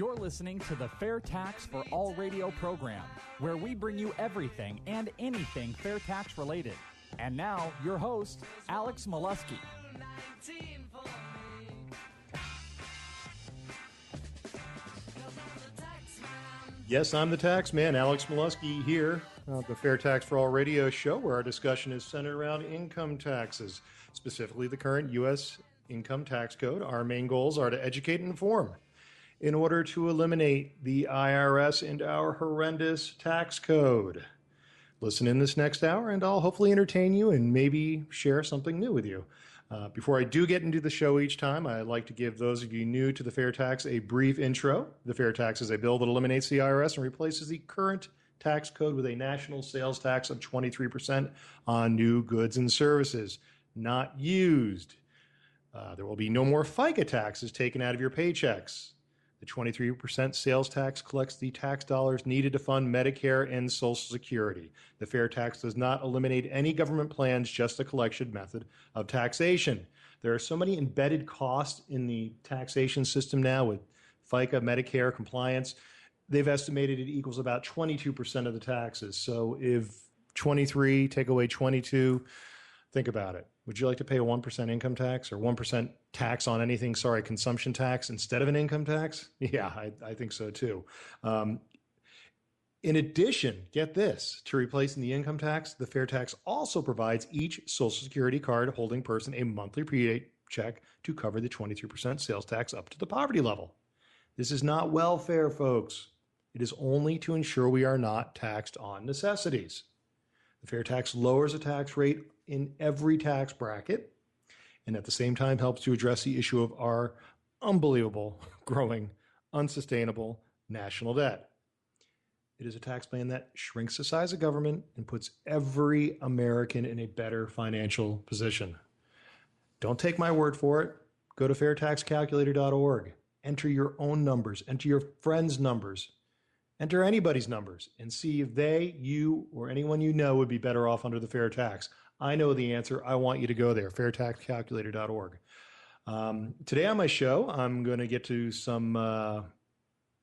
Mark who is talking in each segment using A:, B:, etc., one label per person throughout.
A: You're listening to the FairTax for All radio program, where we bring you everything and anything FairTax related. And now, your host, Alex Molesky.
B: Yes, I'm the tax man, Alex Molesky here, the FairTax for All radio show, where our discussion is centered around income taxes, specifically the current U.S. income tax code. Our main goals are to educate and inform in order to eliminate the IRS and our horrendous tax code. Listen in this next hour, and I'll hopefully entertain you and maybe share something new with you. Before I do get into the show each time, I'd like to give those of you new to the FairTax a brief intro. The FairTax is a bill that eliminates the IRS and replaces the current tax code with a national sales tax of 23% on new goods and services, not used. There will be no more FICA taxes taken out of your paychecks. The 23% sales tax collects the tax dollars needed to fund Medicare and Social Security. The fair tax does not eliminate any government plans, just a collection method of taxation. There are so many embedded costs in the taxation system now with FICA, Medicare, compliance. They've estimated it equals about 22% of the taxes. So if 23, take away 22, think about it. Would you like to pay a 1% income tax or 1% tax on anything, consumption tax instead of an income tax? Yeah, I think so too. In addition, get this, to replacing the income tax, the fair tax also provides each Social Security card holding person a monthly paycheck to cover the 23% sales tax up to the poverty level. This is not welfare, folks. It is only to ensure we are not taxed on necessities. The fair tax lowers the tax rate in every tax bracket, and at the same time helps to address the issue of our unbelievable, growing, unsustainable national debt. It is a tax plan that shrinks the size of government and puts every American in a better financial position. Don't take my word for it. Go to fairtaxcalculator.org. Enter your own numbers. Enter your friends' numbers. Enter anybody's numbers and see if they, you, or anyone you know would be better off under the fair tax. I know the answer. I want you to go there, fairtaxcalculator.org. Today on my show, I'm going to get to some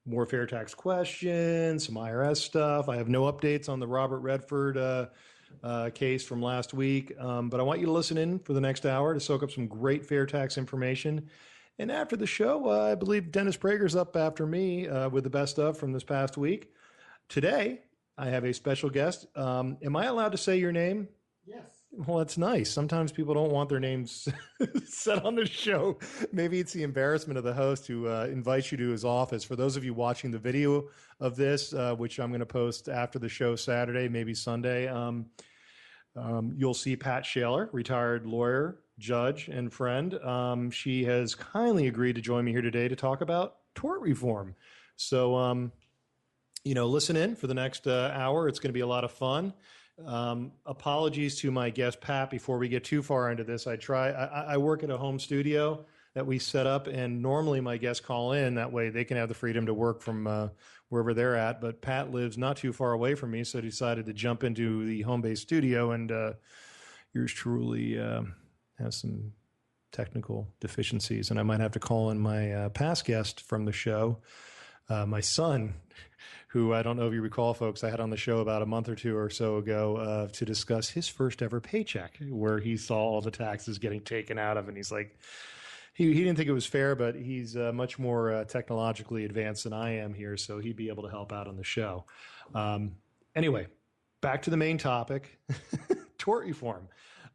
B: more fair tax questions, some IRS stuff. I have no updates on the Robert Redford case from last week, but I want you to listen in for the next hour to soak up some great fair tax information. And after the show, I believe Dennis Prager's up after me with the best of from this past week. Today, I have a special guest. Am I allowed to say your name?
C: Yes.
B: Well, that's nice. Sometimes people don't want their names said on the show. Maybe it's the embarrassment of the host who invites you to his office. For those of you watching the video of this, which I'm going to post after the show Saturday, maybe Sunday, you'll see Pat Shaler, retired lawyer, judge, and friend. She has kindly agreed to join me here today to talk about tort reform. So, listen in for the next hour. It's going to be a lot of fun. Apologies to my guest, Pat, before we get too far into this. I work at a home studio that we set up, and normally my guests call in. That way they can have the freedom to work from wherever they're at. But Pat lives not too far away from me, so decided to jump into the home-based studio, and yours truly has some technical deficiencies, and I might have to call in my past guest from the show, my son, who I don't know if you recall, folks, I had on the show about a month or two or so ago to discuss his first ever paycheck, where he saw all the taxes getting taken out of, and he's like, he didn't think it was fair, but he's much more technologically advanced than I am here, so he'd be able to help out on the show. Anyway, back to the main topic, tort reform.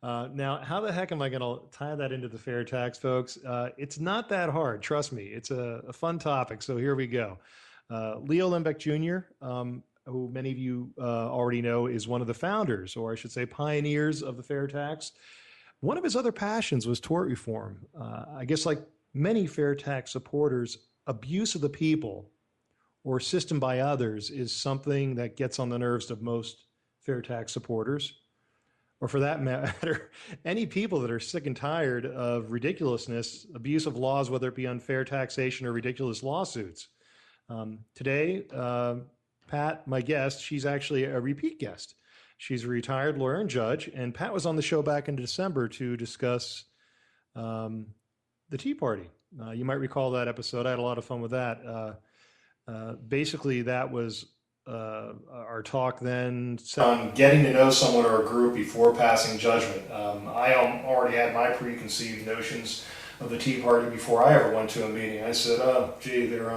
B: Now, how the heck am I going to tie that into the fair tax, folks? It's not that hard. Trust me. It's a fun topic. So here we go. Leo Lembeck Jr., who many of you already know, is one of the founders, or I should say pioneers of the fair tax. One of his other passions was tort reform. I guess like many fair tax supporters, abuse of the people or system by others is something that gets on the nerves of most fair tax supporters. Or for that matter, any people that are sick and tired of ridiculousness, abuse of laws, whether it be unfair taxation or ridiculous lawsuits. Today, Pat, my guest, she's actually a repeat guest. She's a retired lawyer and judge, and Pat was on the show back in December to discuss the Tea Party. You might recall that episode. I had a lot of fun with that. Basically, that was our talk then on getting to know someone or a group before passing judgment. I already had my preconceived notions of the Tea Party before I ever went to a meeting. I said, "Oh, gee, they're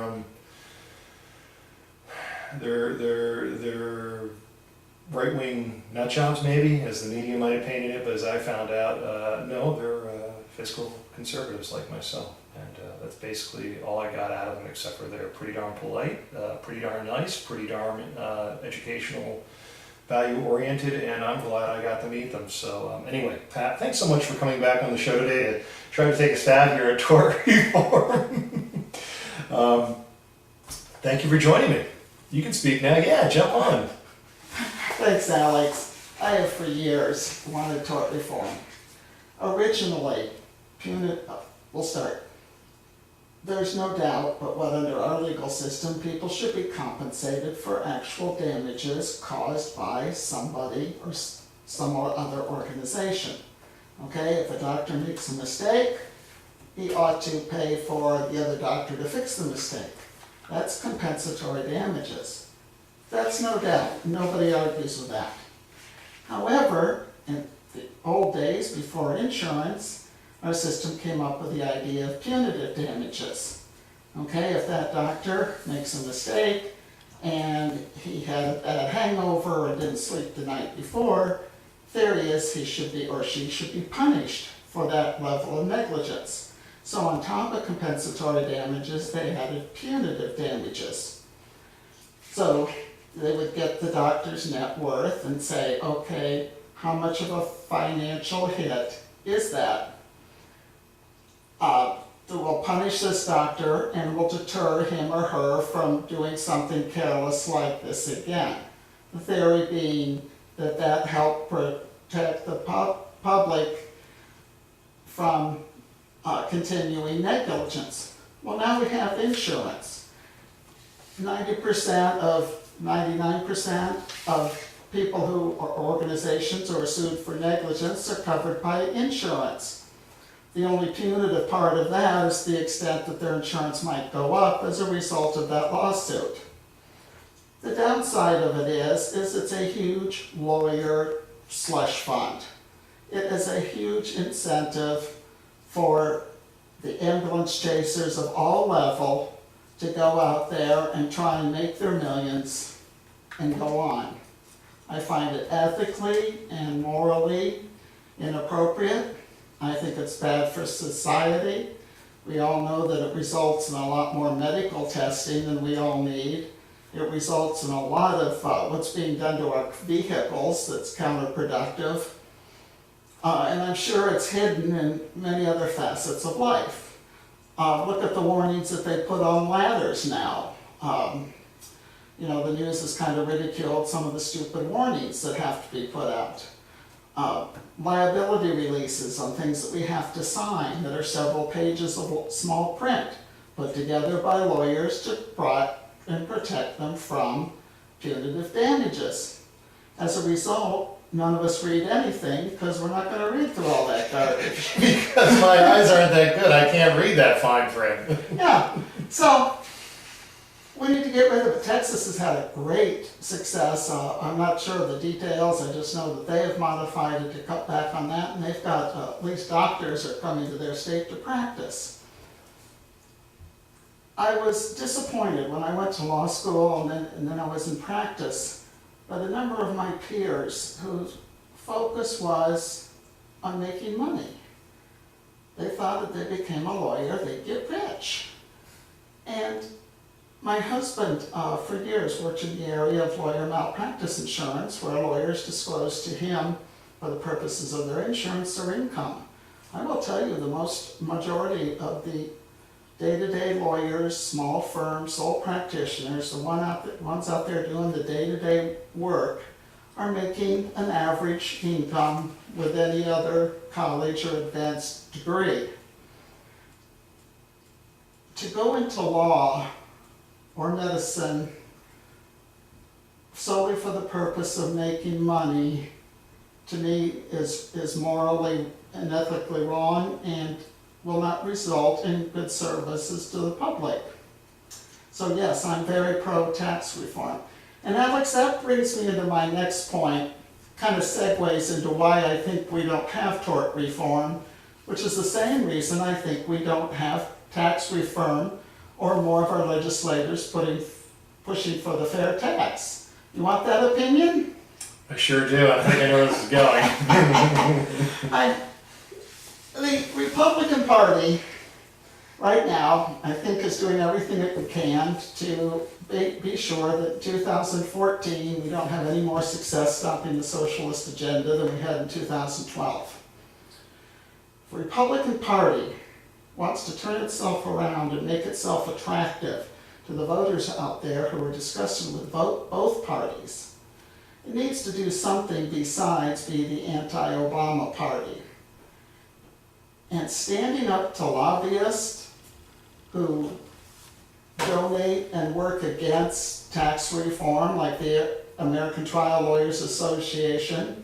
B: right-wing nut jobs, maybe, as the media might have painted it." But as I found out, no, they're fiscal conservatives like myself. And that's basically all I got out of them, except for they're pretty darn polite, pretty darn nice, pretty darn educational, value-oriented, and I'm glad I got to meet them. So anyway, Pat, thanks so much for coming back on the show today to try to take a stab here at Tort Reform. Thank you for joining me. You can speak now. Yeah, jump on.
C: Thanks, Alex. I have for years wanted tort reform. Originally, we'll start. There's no doubt but what under our legal system, people should be compensated for actual damages caused by somebody or some other organization. Okay, if a doctor makes a mistake, he ought to pay for the other doctor to fix the mistake. That's compensatory damages. That's no doubt. Nobody argues with that. However, in the old days before insurance, our system came up with the idea of punitive damages. Okay, if that doctor makes a mistake and he had a hangover or didn't sleep the night before, theory is he should be or she should be punished for that level of negligence. So on top of compensatory damages, they added punitive damages. So they would get the doctor's net worth and say, okay, how much of a financial hit is that? We'll punish this doctor and we'll deter him or her from doing something careless like this again. The theory being that that helped protect the public from continuing negligence. Well, now we have insurance. 99% of people who are organizations who are sued for negligence are covered by insurance. The only punitive part of that is the extent that their insurance might go up as a result of that lawsuit. The downside of it is it's a huge lawyer slush fund. It is a huge incentive for the ambulance chasers of all level to go out there and try and make their millions and go on. I find it ethically and morally inappropriate. I think it's bad for society. We all know that it results in a lot more medical testing than we all need. It results in a lot of what's being done to our vehicles that's counterproductive. And I'm sure it's hidden in many other facets of life. Look at the warnings that they put on ladders now. You know, the news has kind of ridiculed some of the stupid warnings that have to be put out. Liability releases on things that we have to sign that are several pages of small print put together by lawyers to protect them from punitive damages. As a result, none of us read anything because we're not going to read through all that garbage.
B: Because my eyes aren't that good, I can't read that fine print.
C: Yeah, so we need to get rid of it. Texas has had a great success. I'm not sure of the details. I just know that they have modified it to cut back on that, and they've got at least doctors are coming to their state to practice. I was disappointed when I went to law school and then I was in practice, but a number of my peers whose focus was on making money. They thought that they became a lawyer, they'd get rich. And my husband, for years, worked in the area of lawyer malpractice insurance, where lawyers disclose to him, for the purposes of their insurance, their income. I will tell you, the majority of the day-to-day lawyers, small firms, sole practitioners, the ones out there doing the day-to-day work, are making an average income with any other college or advanced degree. To go into law or medicine solely for the purpose of making money, to me, is morally and ethically wrong and will not result in good services to the public. So yes, I'm very pro-tax reform. And Alex, that brings me into my next point, kind of segues into why I think we don't have tort reform, which is the same reason I think we don't have tax reform or more of our legislators pushing for the fair tax. You want that opinion?
B: I sure do. I think I know where this is going.
C: The Republican Party right now, I think, is doing everything it can to be sure that in 2014 we don't have any more success stopping the socialist agenda than we had in 2012. The Republican Party wants to turn itself around and make itself attractive to the voters out there who are discussing with both parties. It needs to do something besides be the anti-Obama party. And standing up to lobbyists who donate and work against tax reform, like the American Trial Lawyers Association,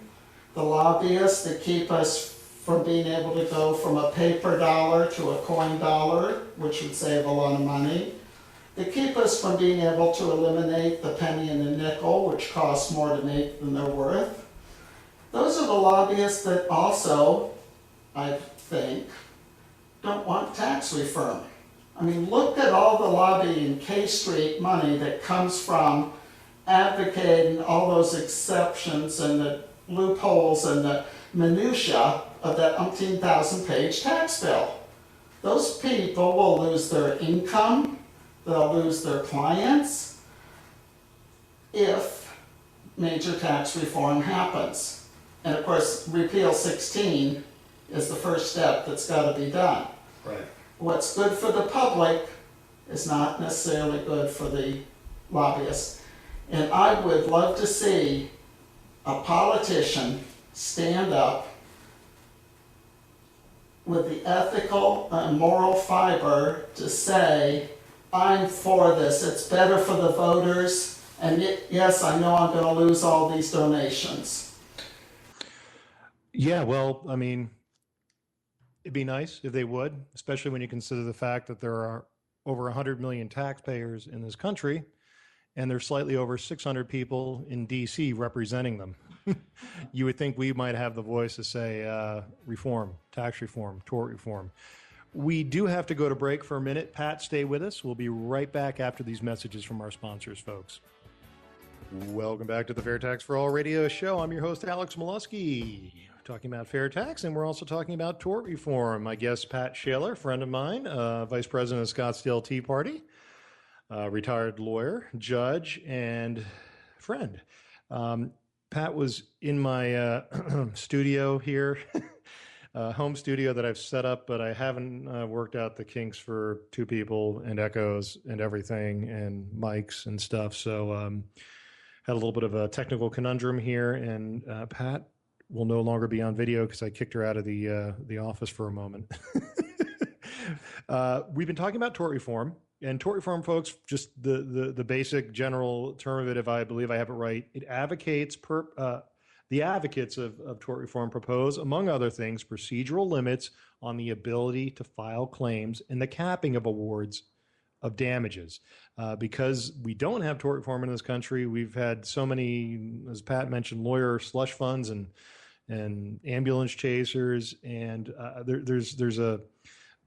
C: the lobbyists that keep us from being able to go from a paper dollar to a coin dollar, which would save a lot of money. They keep us from being able to eliminate the penny and the nickel, which costs more to make than they're worth. Those are the lobbyists that also, I think, don't want tax reform. I mean, look at all the lobbying K Street money that comes from advocating all those exceptions and the loopholes and the minutia of that umpteen thousand-page tax bill. Those people will lose their income, they'll lose their clients if major tax reform happens. And of course, repeal 16 is the first step that's got to be done.
B: Right.
C: What's good for the public is not necessarily good for the lobbyists. And I would love to see a politician stand up with the ethical and moral fiber to say, I'm for this, it's better for the voters, and yes, I know I'm going to lose all these donations.
B: Yeah, well, I mean, it'd be nice if they would, especially when you consider the fact that there are over 100 million taxpayers in this country, and there's slightly over 600 people in D.C. representing them. You would think we might have the voice to say reform, tax reform, tort reform. We do have to go to break for a minute. Pat, stay with us. We'll be right back after these messages from our sponsors, folks. Welcome back to the Fair Tax for All radio show. I'm your host, Alex Molesky, talking about fair tax, and we're also talking about tort reform. My guest, Pat Shaler, friend of mine, vice president of Scottsdale Tea Party, retired lawyer, judge, and friend. Pat was in my studio here, home studio that I've set up, but I haven't worked out the kinks for two people and echoes and everything and mics and stuff. So had a little bit of a technical conundrum here, and Pat will no longer be on video because I kicked her out of the office for a moment. We've been talking about tort reform. And tort reform, folks, just the basic general term of it, if I believe I have it right, it advocates, the advocates of tort reform propose, among other things, procedural limits on the ability to file claims and the capping of awards of damages. Because we don't have tort reform in this country, we've had so many, as Pat mentioned, lawyer slush funds and ambulance chasers, and there's a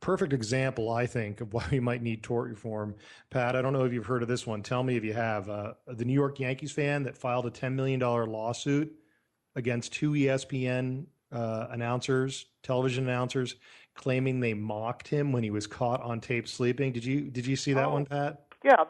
B: perfect example, I think, of why we might need tort reform. Pat, I don't know if you've heard of this one. Tell me if you have. The New York Yankees fan that filed a $10 million lawsuit against two ESPN announcers, television announcers, claiming they mocked him when he was caught on tape sleeping. Did you see that one, Pat?
D: Yeah,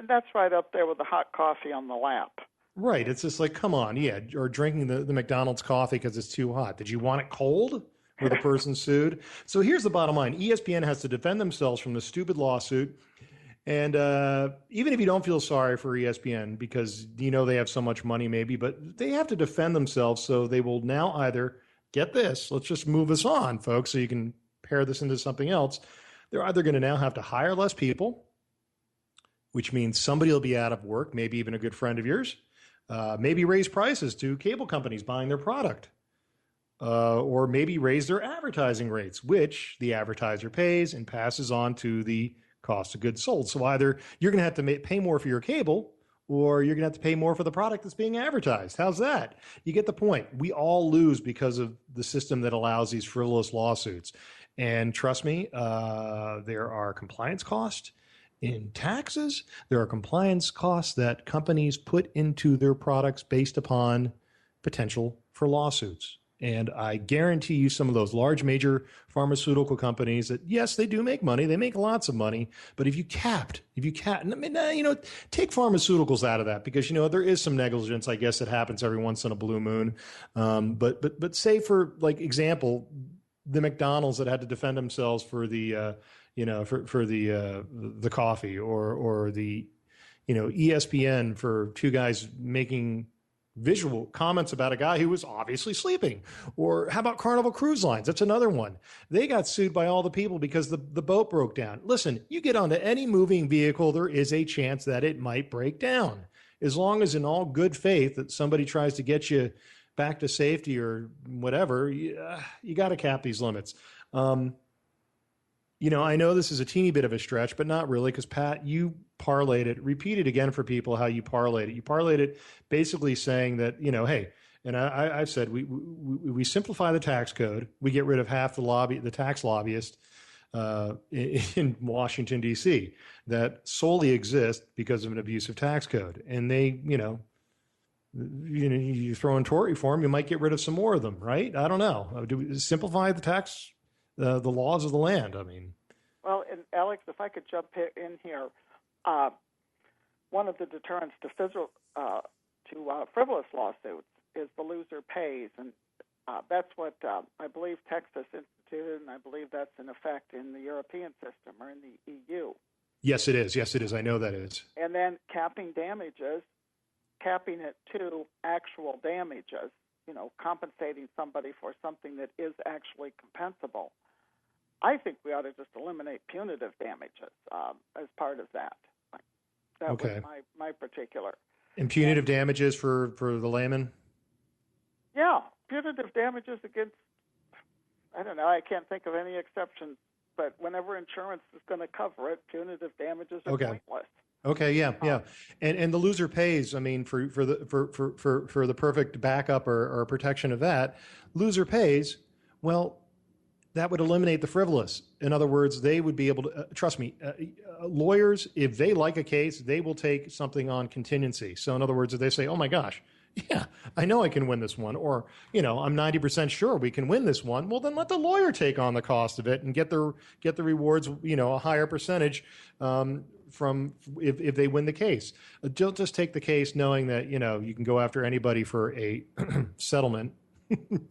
D: that's right up there with the hot coffee on the lap.
B: Right. It's just like, come on, yeah, or drinking the McDonald's coffee because it's too hot. Did you want it cold? Where the person sued. So here's the bottom line. ESPN has to defend themselves from the stupid lawsuit. And even if you don't feel sorry for ESPN because you know they have so much money maybe, but they have to defend themselves. So they will now either, get this, let's just move this on, folks, so you can pair this into something else. They're either going to now have to hire less people, which means somebody will be out of work, maybe even a good friend of yours, maybe raise prices to cable companies buying their product. Or maybe raise their advertising rates, which the advertiser pays and passes on to the cost of goods sold. So either you're going to have to pay more for your cable, or you're going to have to pay more for the product that's being advertised. How's that? You get the point. We all lose because of the system that allows these frivolous lawsuits. And trust me, there are compliance costs in taxes. There are compliance costs that companies put into their products based upon potential for lawsuits. And I guarantee you some of those large major pharmaceutical companies that, yes, they do make money. They make lots of money. But if you take pharmaceuticals out of that, because, there is some negligence, I guess, that happens every once in a blue moon. But say, for like example, the McDonald's that had to defend themselves for the, for the coffee, or the, ESPN for two guys making visual comments about a guy who was obviously sleeping. Or how about Carnival Cruise Lines? That's another one. They got sued by all the people because the boat broke down. Listen, you get onto any moving vehicle, there is a chance that it might break down. As long as in all good faith that somebody tries to get you back to safety or whatever, you got to cap these limits. I know this is a teeny bit of a stretch, but not really, because Pat, you parlayed it. Repeat it again for people how you parlayed it. You parlayed it basically saying that, hey, and I've said we simplify the tax code. We get rid of half the tax lobbyists in Washington, D.C. that solely exist because of an abusive tax code. And they, you throw in tort reform, you might get rid of some more of them, right? I don't know. Do we simplify the tax, the laws of the land? I mean,
D: well, and Alex, if I could jump in here, one of the deterrents to frivolous lawsuits is the loser pays, and that's what I believe Texas instituted, and I believe that's in effect in the European system or in the EU.
B: Yes, it is. Yes, it is. I know that is.
D: And then capping damages, capping it to actual damages, compensating somebody for something that is actually compensable. I think we ought to just eliminate punitive damages as part of that. That was my particular.
B: And punitive damages for the layman?
D: Yeah, punitive damages against, I don't know, I can't think of any exceptions, but whenever insurance is going to cover it, punitive damages are pointless.
B: Okay, yeah. And the loser pays, I mean, for the perfect backup or protection of that, loser pays, well, that would eliminate the frivolous. In other words, they would be able to, trust me, lawyers, if they like a case, they will take something on contingency. So in other words, if they say, oh my gosh, yeah, I know I can win this one, or, I'm 90% sure we can win this one, well, then let the lawyer take on the cost of it and get the rewards, a higher percentage from if they win the case. Don't just take the case knowing that, you can go after anybody for a settlement,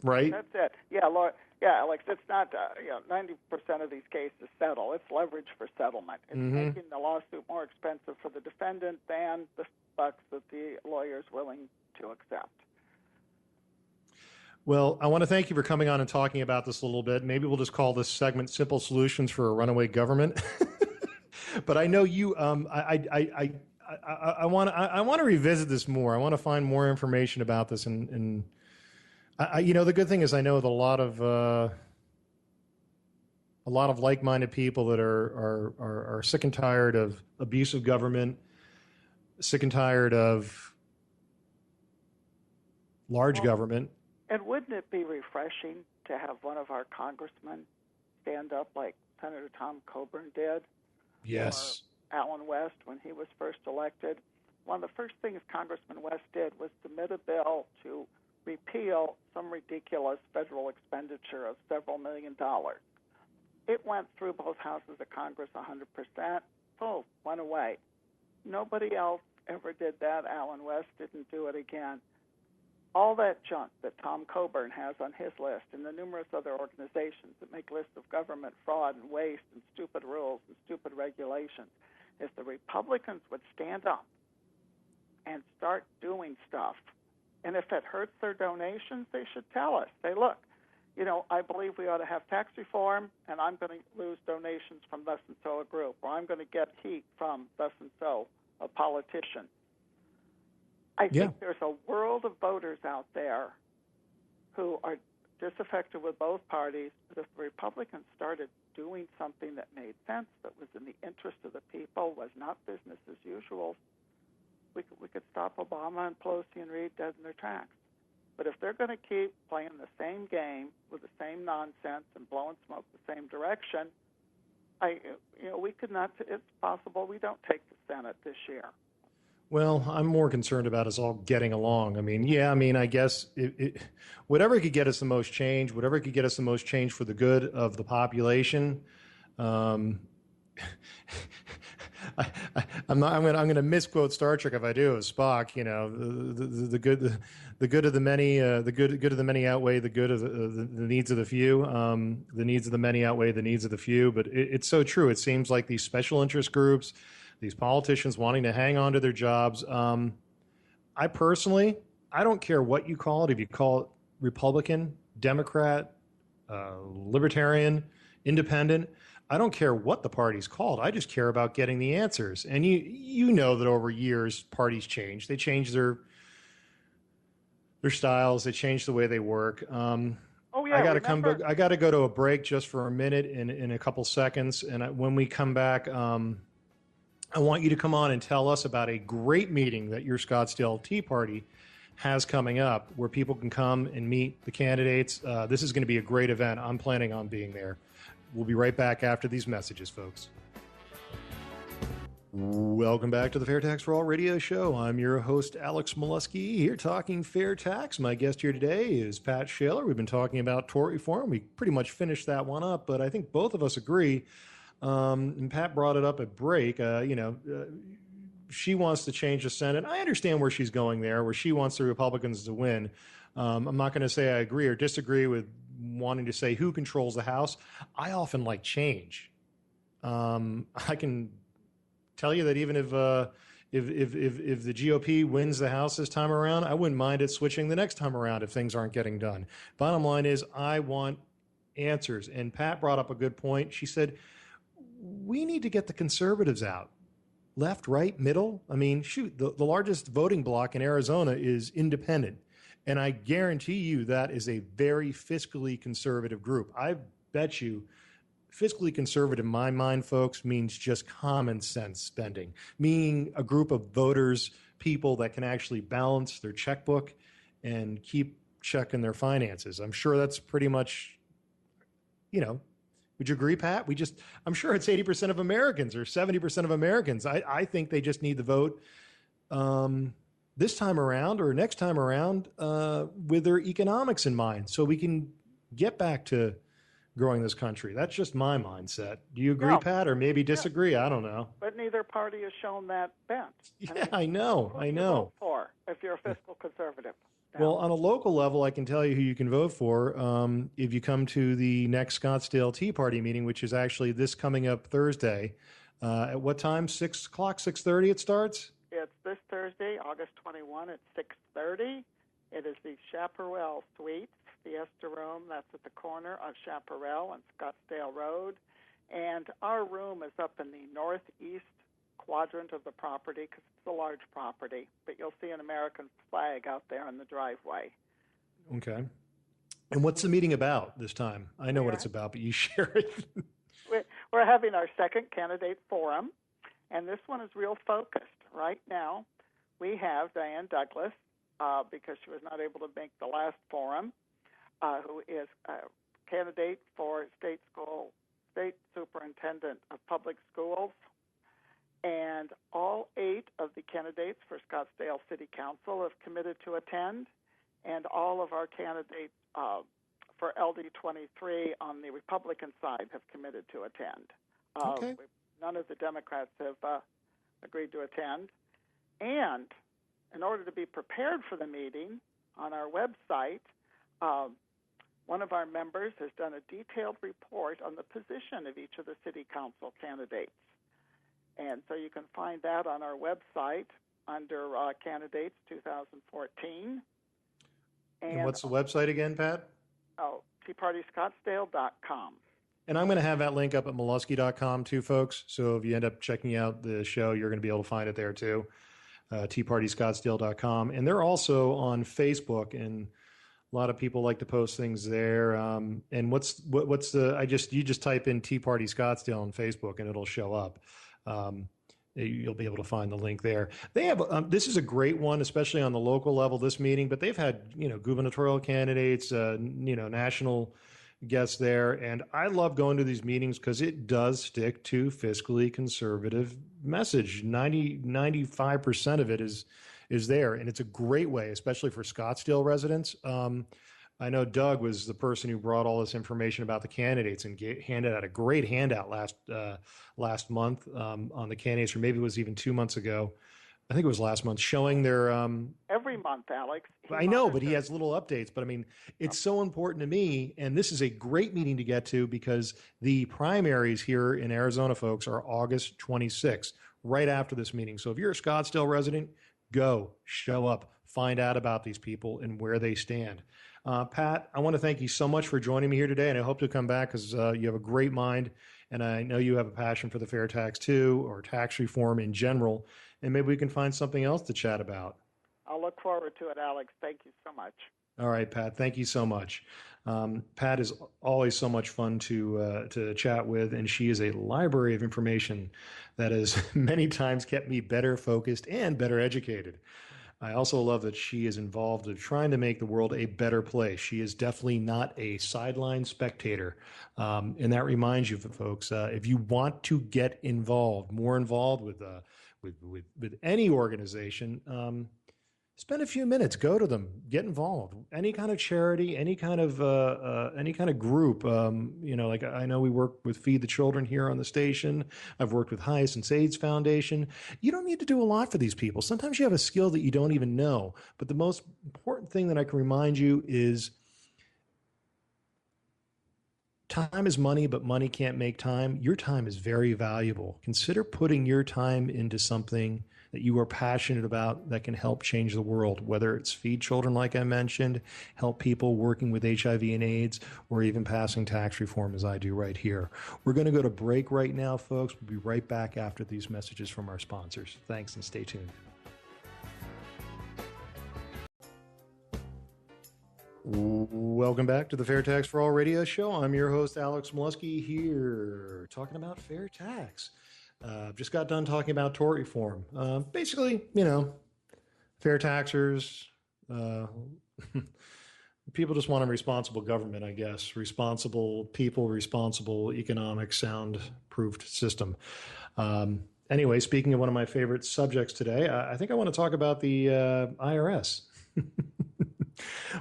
B: right?
D: That's it. Yeah, Yeah, Alex, it's not, 90% of these cases settle. It's leverage for settlement. It's making the lawsuit more expensive for the defendant than the bucks that the lawyer is willing to accept.
B: Well, I want to thank you for coming on and talking about this a little bit. Maybe we'll just call this segment Simple Solutions for a Runaway Government. But I know you, I want to revisit this more. I want to find more information about this and the good thing is I know that a lot of like-minded people that are sick and tired of abusive government, sick and tired of large government.
D: And wouldn't it be refreshing to have one of our congressmen stand up like Senator Tom Coburn did?
B: Yes.
D: Or Alan West when he was first elected. One of the first things Congressman West did was submit a bill to repeal some ridiculous federal expenditure of several $1 million. It went through both houses of Congress 100%. Oh, went away. Nobody else ever did that. Alan West didn't do it again. All that junk that Tom Coburn has on his list and the numerous other organizations that make lists of government fraud and waste and stupid rules and stupid regulations, if the Republicans would stand up and start doing stuff, and if it hurts their donations, they should tell us. Say, look, I believe we ought to have tax reform, and I'm going to lose donations from thus and so a group, or I'm going to get heat from thus and so a politician. I think there's a world of voters out there who are disaffected with both parties, but if the Republicans started doing something that made sense, that was in the interest of the people, was not business as usual, we could stop Obama and Pelosi and Reid dead in their tracks. But if they're going to keep playing the same game with the same nonsense and blowing smoke the same direction, we could not. It's possible we don't take the Senate this year.
B: Well, I'm more concerned about us all getting along. I guess whatever could get us the most change, whatever could get us the most change for the good of the population. I'm going to misquote Star Trek if I do. As Spock, the good of the many, the good of the many outweigh the good of the needs of the few. The needs of the many outweigh the needs of the few. But it's so true. It seems like these special interest groups, these politicians wanting to hang on to their jobs. I personally, I don't care what you call it. If you call it Republican, Democrat, Libertarian, Independent, I don't care what the party's called. I just care about getting the answers. And you know that over years, parties change. They change their styles. They change the way they work. I got to go to a break just for a minute in a couple seconds. And when we come back, I want you to come on and tell us about a great meeting that your Scottsdale Tea Party has coming up where people can come and meet the candidates. This is going to be a great event. I'm planning on being there. We'll be right back after these messages, folks. Welcome back to the FairTax for All radio show. I'm your host, Alex Molesky, here talking fair tax. My guest here today is Pat Shaler. We've been talking about tort reform. We pretty much finished that one up, but I think both of us agree. And Pat brought it up at break. She wants to change the Senate. I understand where she's going there, where she wants the Republicans to win. I'm not going to say I agree or disagree with wanting to say who controls the House. I often like change. I can tell you that even if the GOP wins the House this time around, I wouldn't mind it switching the next time around if things aren't getting done. Bottom line is I want answers. And Pat brought up a good point. She said, we need to get the conservatives out. Left, right, middle. The largest voting bloc in Arizona is independent. And I guarantee you that is a very fiscally conservative group. I bet you fiscally conservative in my mind, folks, means just common sense spending, meaning a group of voters, people that can actually balance their checkbook and keep checking their finances. I'm sure that's pretty much, would you agree, Pat? I'm sure it's 80% of Americans or 70% of Americans. I think they just need to vote this time around or next time around with their economics in mind so we can get back to growing this country. That's just my mindset. Do you agree, Pat, or maybe disagree? I don't know.
D: But neither party has shown that bent.
B: Yeah, I know.
D: Who do you vote for if you're a fiscal conservative?
B: Well, on a local level, I can tell you who you can vote for if you come to the next Scottsdale Tea Party meeting, which is actually this coming up Thursday. At what time? 6 o'clock, 6:30 it starts?
D: It's this Thursday, August 21 at 6:30. It is the Chaparral Suites, Fiesta Room. That's at the corner of Chaparral and Scottsdale Road. And our room is up in the northeast quadrant of the property because it's a large property. But you'll see an American flag out there in the driveway.
B: Okay. And what's the meeting about this time? I know what it's about, but you share it.
D: We're having our second candidate forum, and this one is real focused. Right now, we have Diane Douglas, because she was not able to make the last forum, who is a candidate for state superintendent of public schools. And all 8 of the candidates for Scottsdale City Council have committed to attend, and all of our candidates for LD23 on the Republican side have committed to attend.
B: Okay.
D: None of the Democrats have agreed to attend. And in order to be prepared for the meeting, on our website, one of our members has done a detailed report on the position of each of the city council candidates. And so you can find that on our website under Candidates 2014.
B: And what's the website again, Pat?
D: TeaPartyScottsdale.com.
B: And I'm going to have that link up at Molesky.com too, folks. So if you end up checking out the show, you're going to be able to find it there too. TeaPartyScottsdale.com. And they're also on Facebook. And A lot of people like to post things there. And what's the? You just type in Tea Party Scottsdale on Facebook and it'll show up. You'll be able to find the link there. They have this is a great one, especially on the local level. This meeting, but they've had gubernatorial candidates, national guests there, and I love going to these meetings because it does stick to fiscally conservative message. 95% of it is there, and it's a great way, especially for Scottsdale residents. I know Doug was the person who brought all this information about the candidates and handed out a great handout last month on the candidates, or maybe it was even 2 months ago. I think it was last month, showing their
D: every month, Alex.
B: I know, but he has little updates. But I mean, it's so important to me, and this is a great meeting to get to because the primaries here in Arizona, folks, are August 26th, right after this meeting. So if you're a Scottsdale resident, go, show up, find out about these people and where they stand. Pat, I want to thank you so much for joining me here today, and I hope to come back because you have a great mind, and I know you have a passion for the fair tax too, or tax reform in general, and maybe we can find something else to chat about.
D: I'll look forward to it, Alex. Thank you so much.
B: All right, Pat, thank you so much. Pat is always so much fun to chat with, and she is a library of information that has many times kept me better focused and better educated. I also love that she is involved in trying to make the world a better place. She is definitely not a sideline spectator. And that reminds you, folks, if you want to get involved, more involved with any organization, spend a few minutes, go to them, get involved. Any kind of charity, any kind of group. Like I know we work with Feed the Children here on the station. I've worked with Hyacinth AIDS Foundation. You don't need to do a lot for these people. Sometimes you have a skill that you don't even know. But the most important thing that I can remind you is time is money, but money can't make time. Your time is very valuable. Consider putting your time into something that you are passionate about that can help change the world, whether it's feed children, like I mentioned, help people working with HIV and AIDS, or even passing tax reform as I do right here. We're going to go to break right now, folks. We'll be right back after these messages from our sponsors. Thanks, and stay tuned. Welcome back to the Fair Tax for All radio show. I'm your host, Alex Molesky, here talking about fair tax. Just got done talking about tort reform. Basically, fair taxers, people just want a responsible government, I guess. Responsible people, responsible economic, sound-proofed system. Anyway, speaking of one of my favorite subjects today, I think I want to talk about the IRS.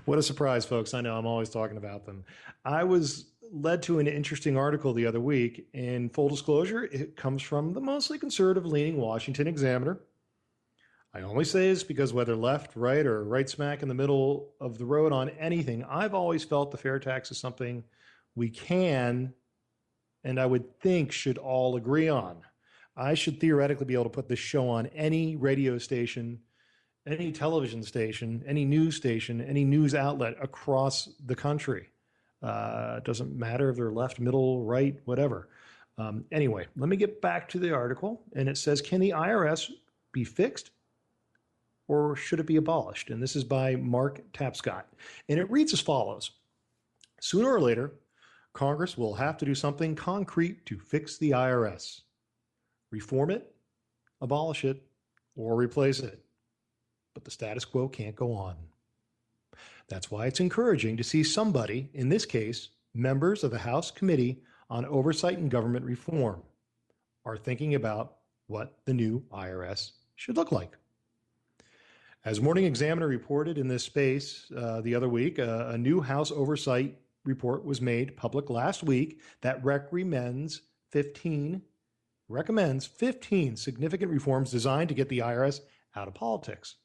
B: What a surprise, folks. I know I'm always talking about them. I was led to an interesting article the other week. In full disclosure, it comes from the mostly conservative-leaning Washington Examiner. I only say this because whether left, right, or right smack in the middle of the road on anything, I've always felt the fair tax is something we can, and I would think should all agree on. I should theoretically be able to put this show on any radio station, any television station, any news station, any news outlet across the country. It doesn't matter if they're left, middle, right, whatever. Anyway, let me get back to the article. And it says, can the IRS be fixed or should it be abolished? And this is by Mark Tapscott. And it reads as follows. Sooner or later, Congress will have to do something concrete to fix the IRS. Reform it, abolish it, or replace it. But the status quo can't go on. That's why it's encouraging to see somebody, in this case, members of the House Committee on Oversight and Government Reform, are thinking about what the new IRS should look like. As Morning Examiner reported in this space the other week, a new House Oversight report was made public last week that recommends 15 significant reforms designed to get the IRS out of politics.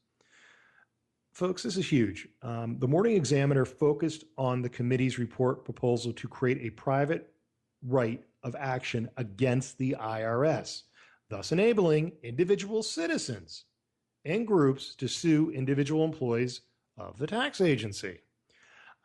B: Folks, this is huge. The Morning Examiner focused on the committee's report proposal to create a private right of action against the IRS, thus enabling individual citizens and groups to sue individual employees of the tax agency.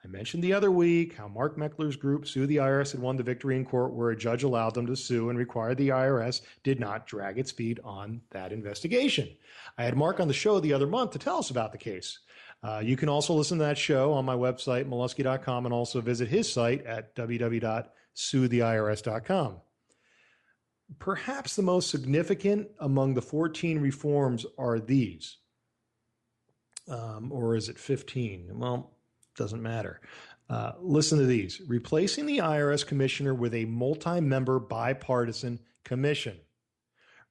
B: I mentioned the other week how Mark Meckler's group sued the IRS and won the victory in court where a judge allowed them to sue and required the IRS did not drag its feet on that investigation. I had Mark on the show the other month to tell us about the case. You can also listen to that show on my website, Molesky.com, and also visit his site at www.suetheirs.com. Perhaps the most significant among the 14 reforms are these. Or is it 15? Well, doesn't matter. Listen to these. Replacing the IRS commissioner with a multi-member bipartisan commission.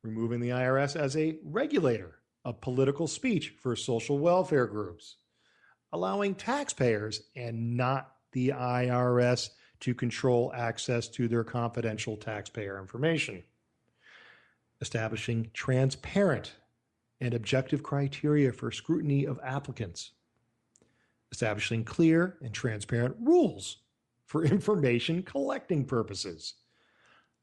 B: Removing the IRS as a regulator of political speech for social welfare groups. Allowing taxpayers and not the IRS to control access to their confidential taxpayer information. Establishing transparent and objective criteria for scrutiny of applicants. Establishing clear and transparent rules for information collecting purposes.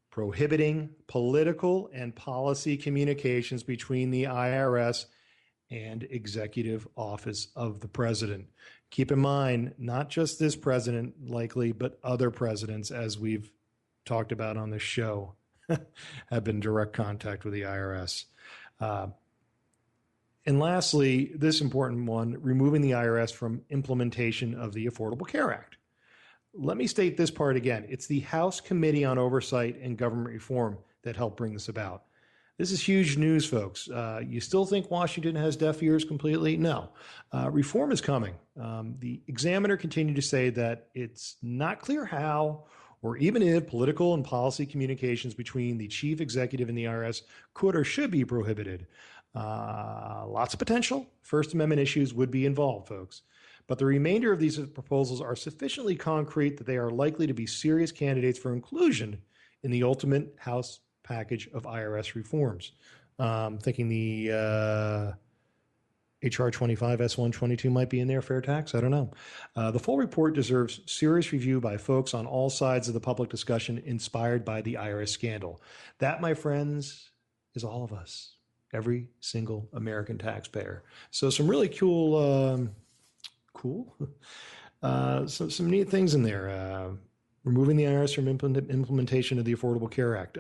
B: Prohibiting political and policy communications between the IRS and Executive Office of the President. Keep in mind, not just this president likely, but other presidents, as we've talked about on this show, have been in direct contact with the IRS. And lastly, this important one, removing the IRS from implementation of the Affordable Care Act. Let me state this part again. It's the House Committee on Oversight and Government Reform that helped bring this about. This is huge news, folks. You still think Washington has deaf ears completely? No. Reform is coming. The Examiner continued to say that it's not clear how or even if political and policy communications between the chief executive and the IRS could or should be prohibited. Lots of potential First Amendment issues would be involved, folks. But the remainder of these proposals are sufficiently concrete that they are likely to be serious candidates for inclusion in the ultimate House package of IRS reforms. Thinking the HR 25 S122 might be in there, FairTax, I don't know. The full report deserves serious review by folks on all sides of the public discussion inspired by the IRS scandal. That, my friends, is all of us. Every single American taxpayer. So some really cool, some neat things in there. Removing the IRS from implementation of the Affordable Care Act.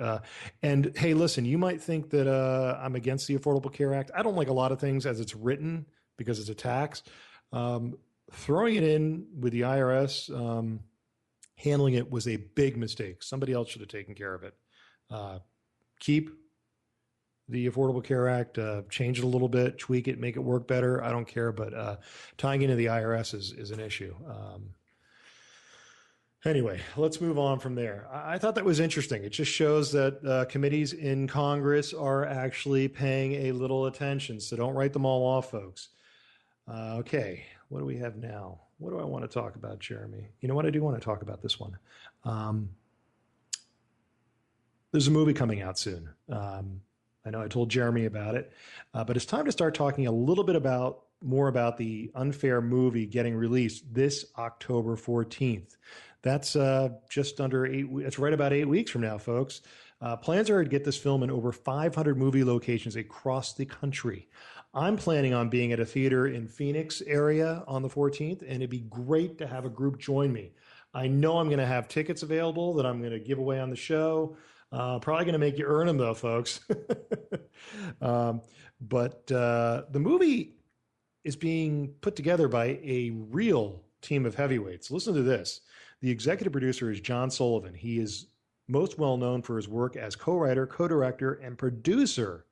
B: And hey, listen, you might think that I'm against the Affordable Care Act. I don't like a lot of things as it's written because it's a tax. Throwing it in with the IRS, handling it was a big mistake. Somebody else should have taken care of it. Keep the Affordable Care Act, change it a little bit, tweak it, make it work better. I don't care, but tying into the IRS is an issue. Anyway, let's move on from there. I thought that was interesting. It just shows that committees in Congress are actually paying a little attention. So don't write them all off, folks. Okay, what do we have now? What do I want to talk about, Jeremy? You know what? I do want to talk about this one. There's a movie coming out soon. I know I told Jeremy about it, but it's time to start talking a little bit more about the Unfair movie getting released this October 14th. That's just under 8 weeks. It's right about 8 weeks from now, folks. Plans are to get this film in over 500 movie locations across the country. I'm planning on being at a theater in Phoenix area on the 14th, and it'd be great to have a group join me. I know I'm going to have tickets available that I'm going to give away on the show. Probably going to make you earn them, though, folks. But the movie is being put together by a real team of heavyweights. Listen to this. The executive producer is John Sullivan. He is most well known for his work as co-writer, co-director, and producer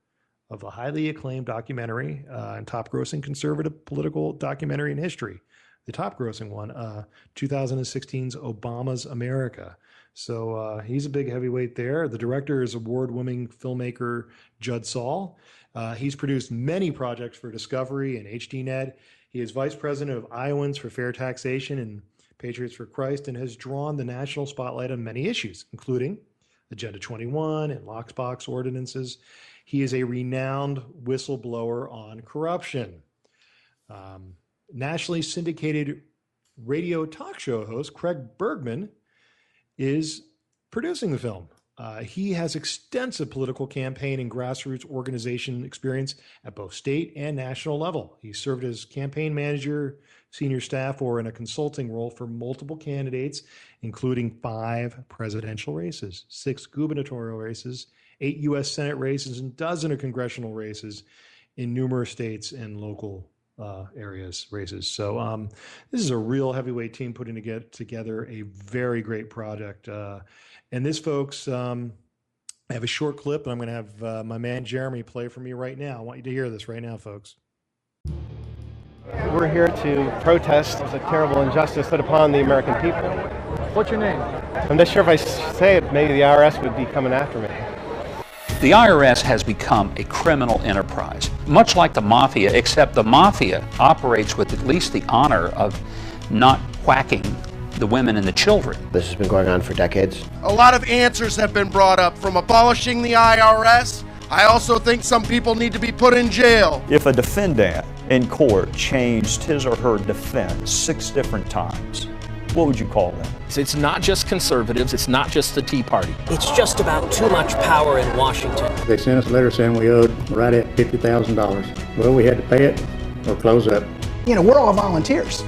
B: of the highly acclaimed documentary and top-grossing conservative political documentary in history. The top-grossing one, 2016's Obama's America. So he's a big heavyweight there. The director is award-winning filmmaker Judd Saul. He's produced many projects for Discovery and HDNet. He is vice president of Iowans for Fair Taxation and Patriots for Christ, and has drawn the national spotlight on many issues, including Agenda 21 and Lockbox ordinances. He is a renowned whistleblower on corruption. Nationally syndicated radio talk show host Craig Bergman is producing the film. He has extensive political campaign and grassroots organization experience at both state and national level. He served as campaign manager, senior staff, or in a consulting role for multiple candidates, including 5 presidential races, 6 gubernatorial races, 8 U.S. Senate races, and dozens of congressional races in numerous states and local races. So this is a real heavyweight team putting together a very great project. And this, folks, I have a short clip, and I'm going to have my man Jeremy play for me right now. I want you to hear this right now, folks.
E: We're here to protest a terrible injustice put upon the American people.
F: What's your name?
E: I'm not sure if I say it, maybe the IRS would be coming after me.
G: The IRS has become a criminal enterprise, much like the mafia, except the mafia operates with at least the honor of not whacking the women and the children.
H: This has been going on for decades.
I: A lot of answers have been brought up, from abolishing the IRS. I also think some people need to be put in jail.
J: If a defendant in court changed his or her defense 6 different times, what would you call that?
K: It's not just conservatives, it's not just the Tea Party.
L: It's just about too much power in Washington.
M: They sent us a letter saying we owed right at $50,000. Well, we had to pay it or close up.
N: We're all volunteers.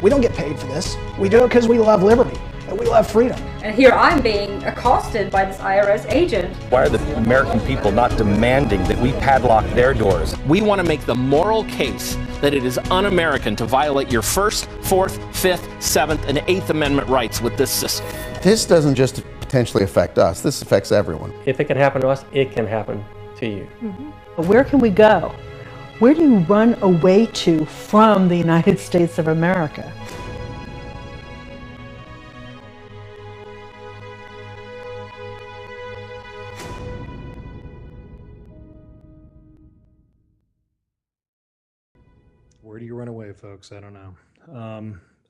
N: We don't get paid for this. We do it because we love liberty and we love freedom.
O: And here I'm being accosted by this IRS agent.
P: Why are the American people not demanding that we padlock their doors?
K: We want to make the moral case that it is un-American to violate your 1st, 4th, 5th, 7th, and 8th Amendment rights with this system.
Q: This doesn't just potentially affect us, this affects everyone.
R: If it can happen to us, it can happen to you.
S: Where can we go? Where do you run away to from the United States of America?
B: Where do you run away, folks? I don't know.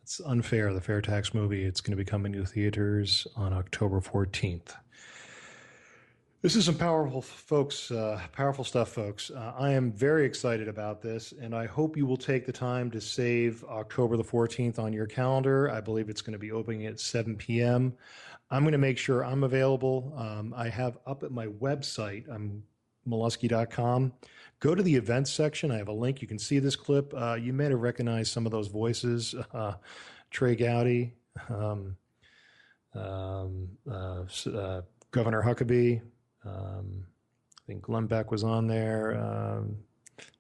B: It's Unfair, the FairTax movie. It's going to be coming to theaters on October 14th. This is some powerful stuff, folks. I am very excited about this, and I hope you will take the time to save October the 14th on your calendar. I believe it's going to be opening at 7 p.m. I'm going to make sure I'm available. I have up at my website, Molesky.com. Go to the events section. I have a link. You can see this clip. You may have recognized some of those voices. Trey Gowdy, Governor Huckabee. I think Glenn Beck was on there.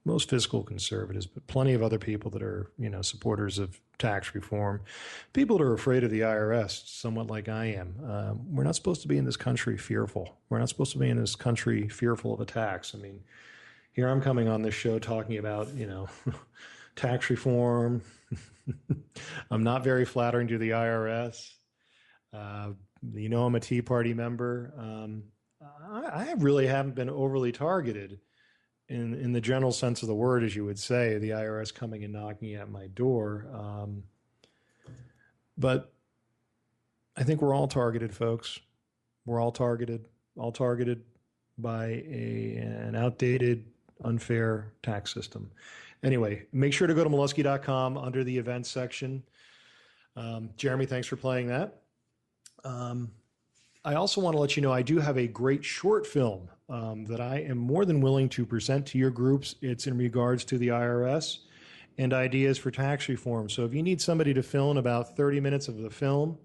B: Most fiscal conservatives, but plenty of other people that are, supporters of tax reform. People that are afraid of the IRS, somewhat like I am. We're not supposed to be in this country fearful. We're not supposed to be in this country fearful of a tax. I mean, here I'm coming on this show talking about, tax reform. I'm not very flattering to the IRS. I'm a Tea Party member. I really haven't been overly targeted in the general sense of the word, as you would say, the IRS coming and knocking at my door. But I think we're all targeted, folks. We're all targeted by an outdated, unfair tax system. Anyway, make sure to go to Molesky.com under the events section. Jeremy, thanks for playing that. I also want to let you know I do have a great short film that I am more than willing to present to your groups. It's in regards to the IRS and ideas for tax reform. So if you need somebody to fill in about 30 minutes of the film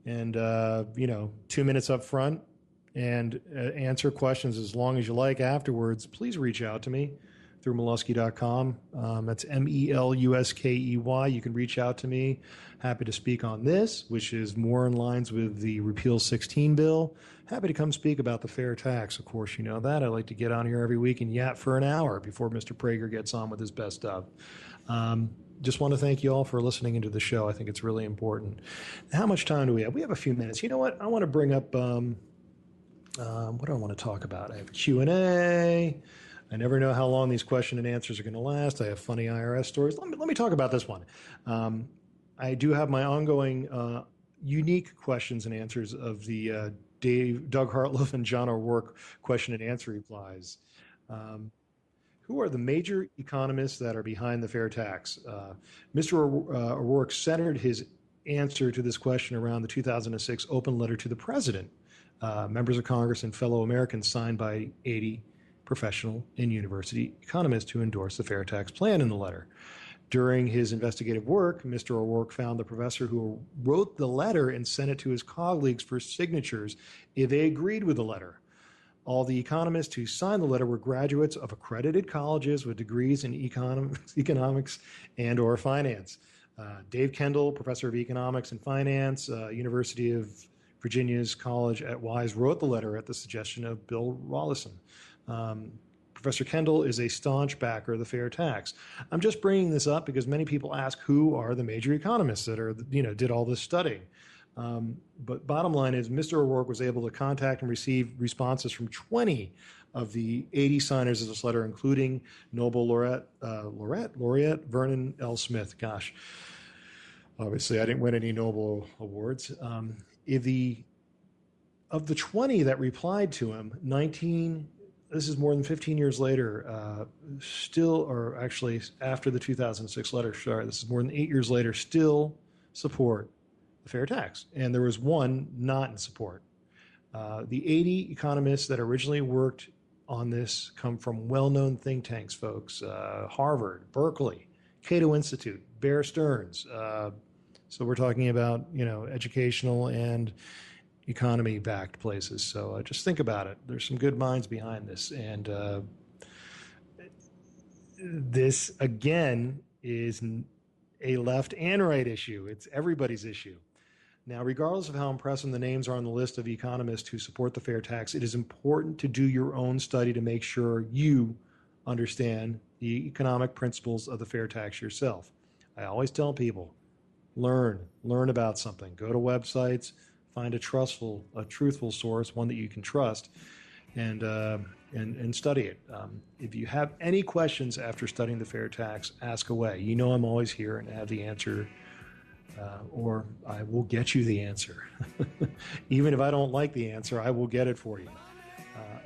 B: and, 2 minutes up front and answer questions as long as you like afterwards, please reach out to me through Molesky.com. That's MELUSKEY. You can reach out to me. Happy to speak on this, which is more in lines with the Repeal 16 bill. Happy to come speak about the fair tax. Of course, you know that. I like to get on here every week and yap for an hour before Mr. Prager gets on with his best stuff. Just want to thank you all for listening into the show. I think it's really important. How much time do we have? We have a few minutes. You know what? I want to bring up, what do I want to talk about? I have Q&A. I never know how long these question and answers are going to last. I have funny IRS stories. Let me talk about this one. I do have my ongoing unique questions and answers of the Doug Hartloff and John O'Rourke question and answer replies. Who are the major economists that are behind the fair tax? Mr. O'Rourke centered his answer to this question around the 2006 open letter to the president, members of Congress and fellow Americans signed by 80 professional and university economists who endorsed the fair tax plan in the letter. During his investigative work, Mr. O'Rourke found the professor who wrote the letter and sent it to his colleagues for signatures if they agreed with the letter. All the economists who signed the letter were graduates of accredited colleges with degrees in economics and or finance. Dave Kendall, professor of economics and finance, University of Virginia's College at Wise, wrote the letter at the suggestion of Bill Rollison. Professor Kendall is a staunch backer of the fair tax. I'm just bringing this up because many people ask who are the major economists that are, did all this studying. But bottom line is Mr. O'Rourke was able to contact and receive responses from 20 of the 80 signers of this letter, including Nobel laureate Vernon L. Smith. Gosh, obviously I didn't win any Nobel awards. Of the 20 that replied to him, 19, this is more than 15 years later, actually after the 2006 letter, this is more than 8 years later, still support the fair tax. And there was one not in support. The 80 economists that originally worked on this come from well-known think tanks, folks. Harvard, Berkeley, Cato Institute, Bear Stearns. So we're talking about, educational and economy-backed places. So just think about it. There's some good minds behind this. And this, again, is a left and right issue. It's everybody's issue. Now, regardless of how impressive the names are on the list of economists who support the fair tax, it is important to do your own study to make sure you understand the economic principles of the fair tax yourself. I always tell people, learn about something. Go to websites, find a truthful source, one that you can trust, and study it. If you have any questions after studying the fair tax, ask away. I'm always here and have the answer, or I will get you the answer. Even if I don't like the answer, I will get it for you.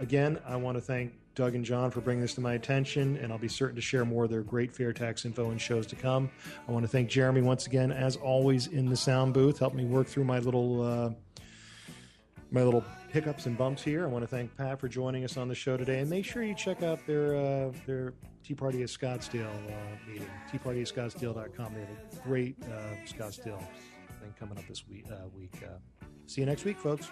B: Again, I want to thank Doug and John for bringing this to my attention, and I'll be certain to share more of their great fair tax info in shows to come. I want to thank Jeremy once again, as always, in the sound booth, helped me work through my little hiccups and bumps here. I want to thank Pat for joining us on the show today, and make sure you check out their Tea Party at Scottsdale meeting, teapartyatscottsdale.com. They have a great Scottsdale thing coming up this week. See you next week, folks.